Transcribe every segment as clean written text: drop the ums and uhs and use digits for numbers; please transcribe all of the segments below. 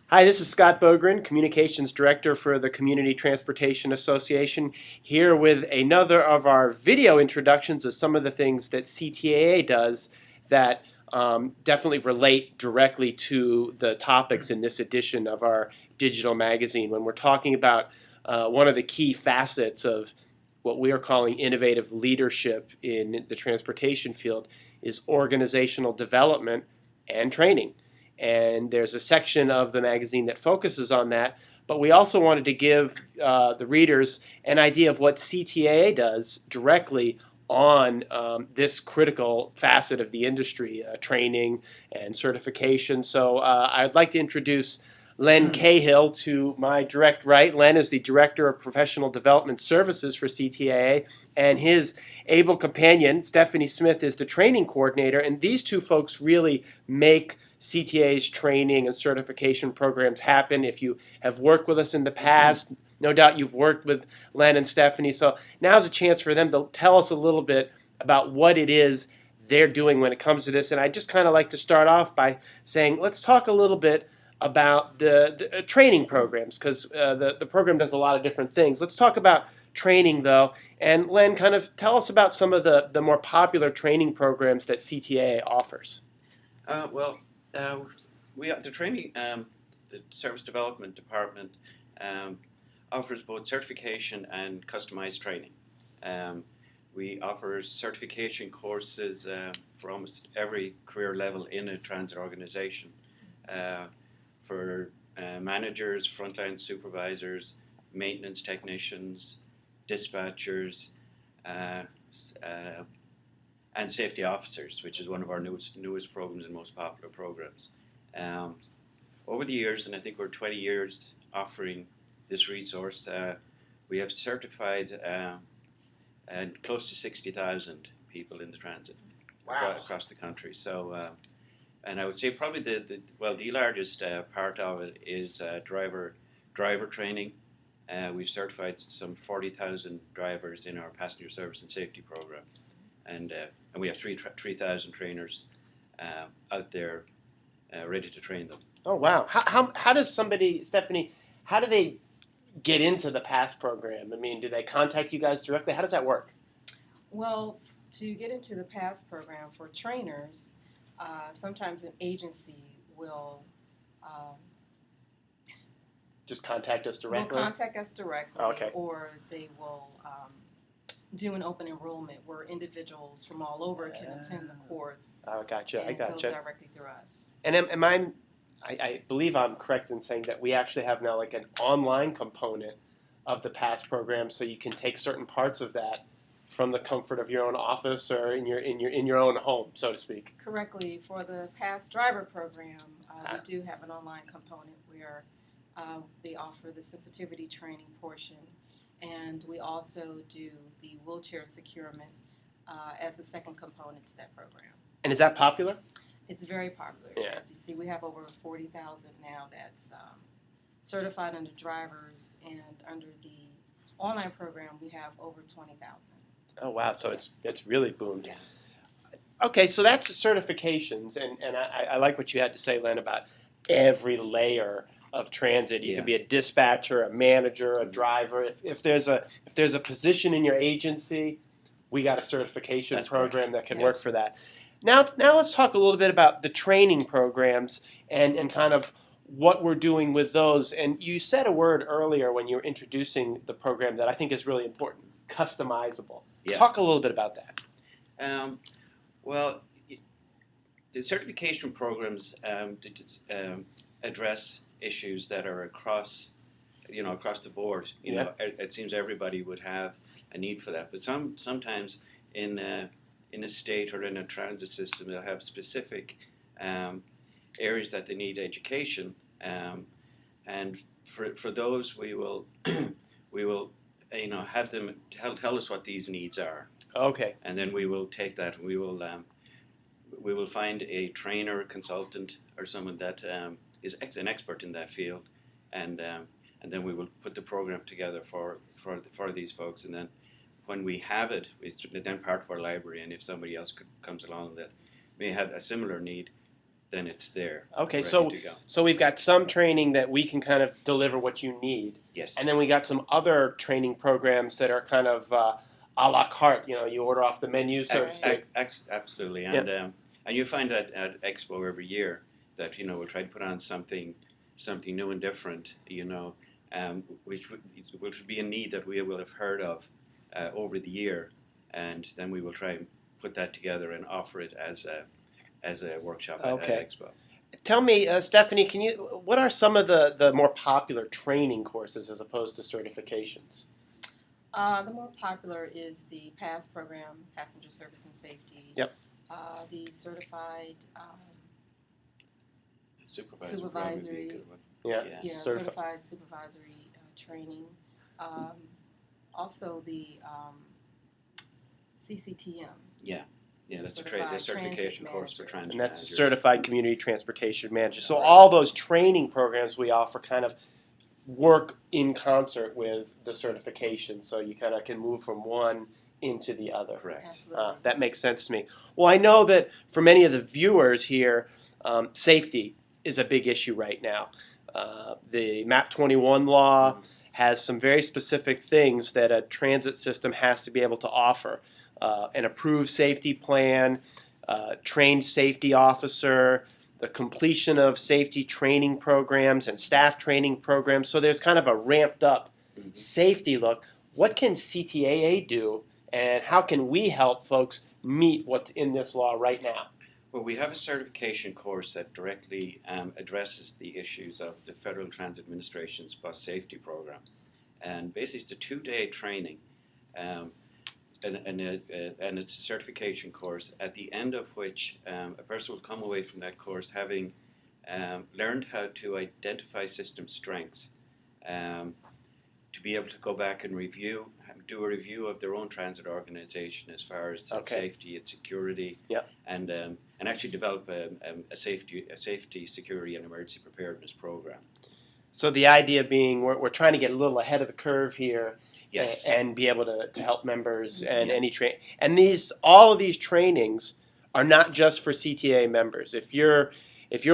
Hi, this is Scott Bogren, Communications Director for the Community Transportation Association, here with another of our video introductions of some of the things that CTAA does that definitely relate directly to the topics in this edition of our digital magazine. When we're talking about one of the key facets of what we are calling innovative leadership in the transportation field is organizational development and training. And there's a section of the magazine that focuses on that. But we also wanted to give the readers an idea of what CTAA does directly on this critical facet of the industry, training and certification. So I'd like to introduce Len Cahill to my direct right. Len is the Director of Professional Development Services for CTAA, and his able companion, Stephanie Smith, is the training coordinator. And these two folks really make CTA's training and certification programs happen. If you have worked with us in the past, no doubt you've worked with Len and Stephanie. So now's a chance for them to tell us a little bit about what it is they're doing when it comes to this. And I just kind of like to start off by saying, let's talk a little bit about the training programs, because the program does a lot of different things. Let's talk about training, though. And Len, kind of tell us about some of the more popular training programs that CTAA offers. The training, the Service Development Department offers both certification and customized training. We offer certification courses for almost every career level in a transit organization. For managers, frontline supervisors, maintenance technicians, dispatchers, and safety officers, which is one of our newest programs and most popular programs. Over the years, and I think we're 20 years offering this resource, we have certified close to 60,000 people in the transit across the country. So, and I would say probably the largest part of it is driver training. We've certified some 40,000 drivers in our passenger service and safety program. And we have 3,000 trainers out there ready to train them. Oh, wow. How does somebody, Stephanie, how do they get into the PASS program? I mean, do they contact you guys directly? How does that work? Well, to get into the PASS program for trainers, sometimes an agency will just contact us directly? Will contact us directly, okay. Or they will do an open enrollment where individuals from all over can attend the course. Oh, gotcha. And I gotcha. go directly through us. And I believe I'm correct in saying that we actually have now like an online component of the PASS program, so you can take certain parts of that from the comfort of your own office or in your own home, so to speak. Correctly, for the PASS driver program, we do have an online component where they offer the sensitivity training portion, and we also do the wheelchair securement as a second component to that program. And is that popular? It's very popular. Yeah. As you see, we have over 40,000 now that's certified under drivers, and under the online program, we have over 20,000. Oh, wow. So it's really boomed. Yeah. Okay, so that's the certifications, and I like what you had to say, Len, about every layer of transit. You can be a dispatcher, a manager, a driver. If there's a position in your agency, we got a certification program that can work for that. Now let's talk a little bit about the training programs and kind of what we're doing with those. And you said a word earlier when you were introducing the program that I think is really important: customizable. Yeah. Talk a little bit about that. The certification programs address issues that are across the board. It seems everybody would have a need for that, but sometimes in a state or in a transit system, they'll have specific areas that they need education, and for those we will have them tell us what these needs are. Okay. And then we will take that and we will find a trainer, consultant, or someone that is an expert in that field, and then we will put the program together for these folks. And then when we have it, it's then part of our library. And if somebody else comes along that may have a similar need, then it's there. Okay, ready so to go. so we've got some training that we can kind of deliver what you need, Yes. and then we got some other training programs that are kind of a la carte. You order off the menu, so to speak. Absolutely, Yep. And you find that at Expo every year that we'll try to put on something new and different, which would be a need that we will have heard of over the year, and then we will try and put that together and offer it as a workshop Okay. at Expo. Tell me, Stephanie, what are some of the more popular training courses as opposed to certifications? The more popular is the PASS program, Passenger Service and Safety. Yep. The certified Supervisory. Supervisory. Yeah. certified supervisory training. Also the CCTM. Yeah, that's the Certified certification Transit course for Managers. transit And that's managers. Certified Community Transportation Manager. So all those training programs we offer kind of work in concert with the certification, so you kind of can move from one into the other. Correct. Absolutely. That makes sense to me. Well, I know that for many of the viewers here, safety is a big issue right now. The MAP 21 law has some very specific things that a transit system has to be able to offer. An approved safety plan, trained safety officer, the completion of safety training programs and staff training programs. So there's kind of a ramped up safety look. What can CTAA do, and how can we help folks meet what's in this law right now? Well, we have a certification course that directly addresses the issues of the Federal Transit Administration's bus safety program. And basically, it's a 2-day training. And it's a certification course, at the end of which a person will come away from that course having learned how to identify system strengths, to be able to go back and do a review of their own transit organization as far as its safety, its security, and actually develop a safety, security, and emergency preparedness program. So the idea being we're trying to get a little ahead of the curve here. Yes. And be able to help members and any and all of these trainings are not just for CTA members. If you're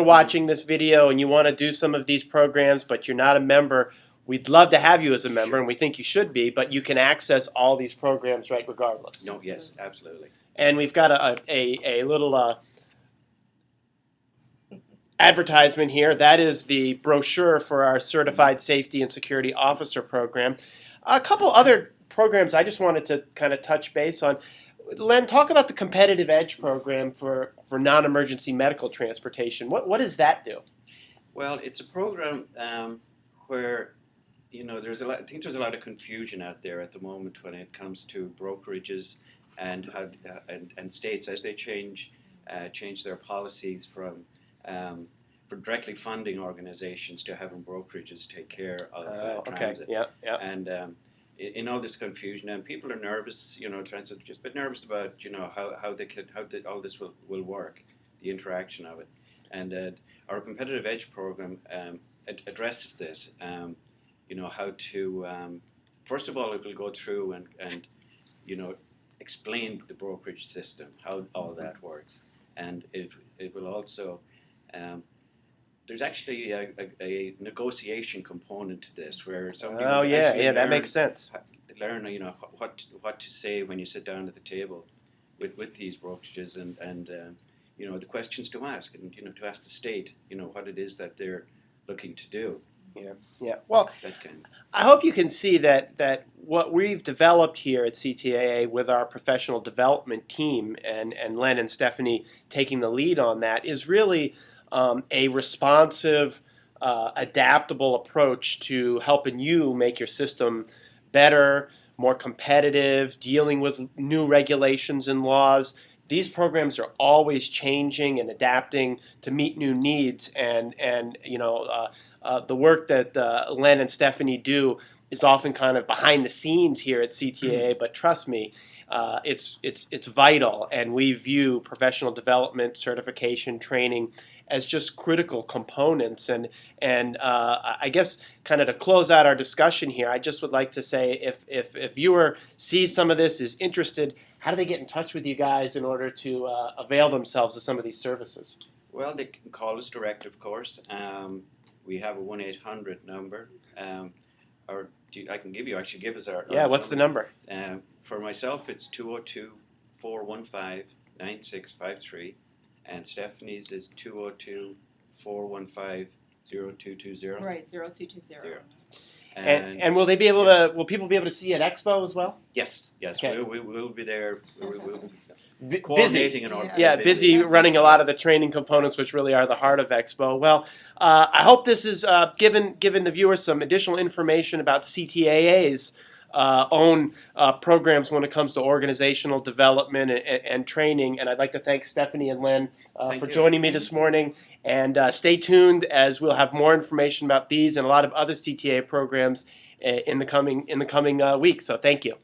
watching this video and you want to do some of these programs but you're not a member, we'd love to have you as a member, and we think you should be, but you can access all these programs right regardless. No, yes, absolutely. And we've got a little advertisement here. That is the brochure for our Certified Safety and Security Officer program. A couple other programs I just wanted to kind of touch base on. Len, talk about the Competitive Edge program for non-emergency medical transportation. What does that do? Well, it's a program where there's a lot. I think there's a lot of confusion out there at the moment when it comes to brokerages and states as they change their policies from directly funding organizations to having brokerages take care of transit. Yeah. And in all this confusion, and people are nervous, transit just a bit nervous about how all this will work, the interaction of it. And our Competitive Edge program addresses this. How to first of all, it will go through and explain the brokerage system, how all that works, and it will also there's actually a negotiation component to this, where somebody that makes sense. Learn what to say when you sit down at the table with these brokerages, and the questions to ask, and to ask the state what it is that they're looking to do. Yeah. Well, I hope you can see that what we've developed here at CTAA with our professional development team and Len and Stephanie taking the lead on that is really a responsive, adaptable approach to helping you make your system better, more competitive, dealing with new regulations and laws. These programs are always changing and adapting to meet new needs, and the work that Len and Stephanie do is often kind of behind the scenes here at CTAA, but trust me, it's vital, and we view professional development, certification, training as just critical components. And I guess kind of to close out our discussion here, I just would like to say if a viewer sees some of this, is interested, how do they get in touch with you guys in order to avail themselves of some of these services? Well, they can call us direct, of course. We have a 1-800 number. Or I can give us our Yeah, what's the number? For myself, it's 202-415-9653, and Stephanie's is 202-415-0220. Right, 0220. And will they be able to? Will people be able to see at Expo as well? Yes, Okay. we'll be there. We'll Busy. coordinating and Yeah, busy running a lot of the training components, which really are the heart of Expo. Well, I hope this is given the viewers some additional information about CTAA's own programs when it comes to organizational development and training. And I'd like to thank Stephanie and Lynn for joining me this morning. And stay tuned, as we'll have more information about these and a lot of other CTAA programs in the coming weeks. So thank you.